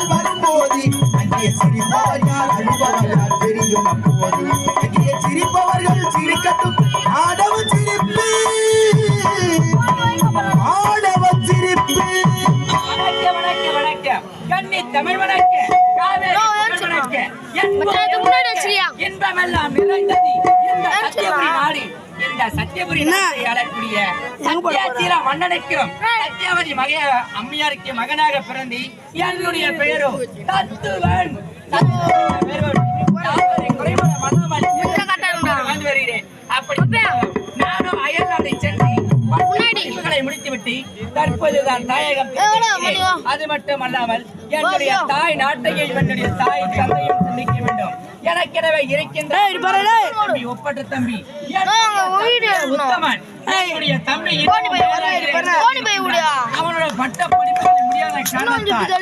நாள் வரும்போது அங்கே சிரிப்பவர் யார் அழுபவர் யார் தெரியும் அப்போது அங்கே சிரிப்பவர்கள் சிரிக்கட்டும் ஆடவ சிரிப்பு ஆடவ சிரிப்பு கண்ணி தமிழ் வணக்க இன்பமெல்லாம் நிறைந்தது இந்த சத்தியபுரி நாடு. இந்த சத்தியபுரி ஆளக்கூடிய சத்தியாசீல மன்னனுக்கும் சத்தியவதி அம்மையாருக்கு மகனாக பிறந்து என்னுடைய பெயரோ தத்துவன். வந்து வருகிறேன். அப்படி நானும் அயல்நாட்டை சென்று முடித்துவிட்டு தற்போதுதான் தாயகம். அது மட்டுமல்லாமல் என்னுடைய தாய் நாட்டையை என்னுடைய தாய் தந்தையும் சந்திக்க வேண்டும். எனக்கெனவே இருக்கின்ற ஒப்பற்ற தம்பி உத்தமன் என்னுடைய தம்பி அவனோட பட்ட படிப்பு முடியாத காரணத்தால்